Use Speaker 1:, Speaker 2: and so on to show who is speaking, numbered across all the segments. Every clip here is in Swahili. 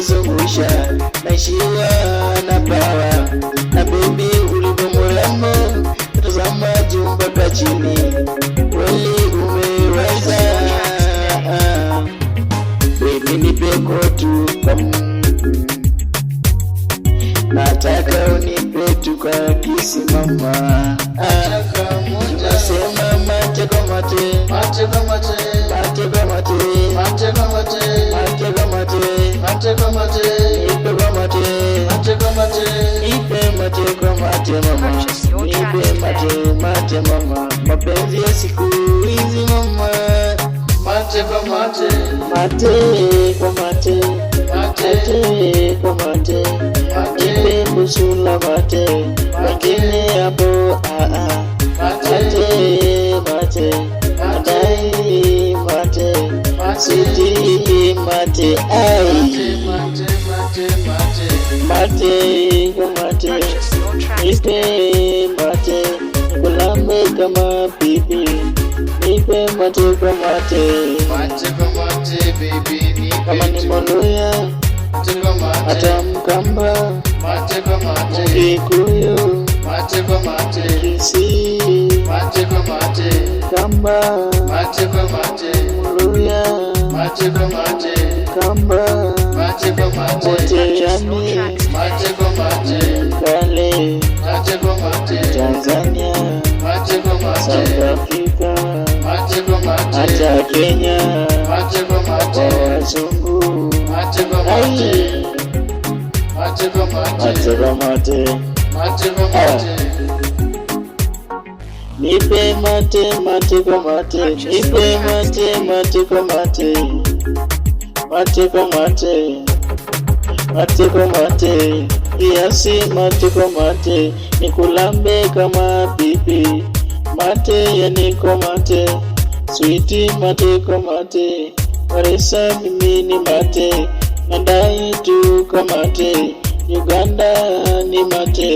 Speaker 1: ukinizungusha naishiwa na pawa, na baby ulivyo mrembo, tazama juu mpaka chini, kweli umeweza. Baby nipe kotu nataka unipe tu kwa kisi mama. Tunasema mate kwa mate, mate kwa mate, mate kwa mate, mate kwa mate, mate kwa mate, mate kwa mate, ipe kwa mate, mate kwa mate, ipe mate kwa mate mama, ipe mate, mate mama. Mapenzi ya siku hizi mama, mate kwa mate, mate kwa mate, mate kwa mate, ipe busula mate, wengine hapo mate, mate, madai mate, sweetie mate, ai mate kwa mate, ipe mate, kulambe kama pipi, ipe mate kwa mate,
Speaker 2: mate kwa mate baby nipe
Speaker 1: kama ni Moluya hata Mkamba,
Speaker 2: mate kwa mate,
Speaker 1: Kikuyu,
Speaker 2: mate kwa mate,
Speaker 1: Kisii,
Speaker 2: mate kwa mate,
Speaker 1: Kamba,
Speaker 2: mate kwa mate,
Speaker 1: Moluya,
Speaker 2: mate kwa mate,
Speaker 1: Kamba,
Speaker 2: mate kwa mate,
Speaker 1: Motirani,
Speaker 2: mate kwa mate,
Speaker 1: Kale,
Speaker 2: mate kwa mate,
Speaker 1: Tanzania,
Speaker 2: mate kwa mate,
Speaker 1: South Africa,
Speaker 2: mate kwa mate,
Speaker 1: hata Kenya,
Speaker 2: mate kwa mate,
Speaker 1: wazungu,
Speaker 2: mate kwa mate, mate kwa mate,
Speaker 1: mate kwa mate,
Speaker 2: mate kwa mate,
Speaker 1: nipe mate, mate kwa mate, nipe mate, mate kwa mate, mate kwa mate, mate kwa mate, kiasi mate kwa mate, nikulambe kama pipi, mate ya niko mate, sweetie mate kwa mate, Karisa mimi ni mate, nadai tu kwa mate, Uganda ni mate,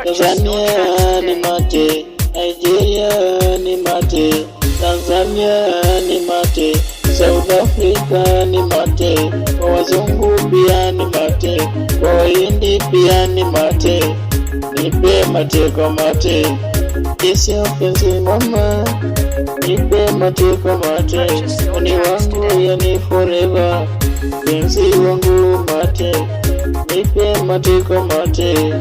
Speaker 1: Tanzania ni mate, Nigeria ni mate, Tanzania ni mate, South Africa ni mate, kwa wazungu pia ni mate, kwa wahindi pia ni mate, nipe mate kwa mate, isi ofensi mama, nipe mate kwa mate, ni wangu yani forever, penzi wangu mate, nipe mate kwa mate.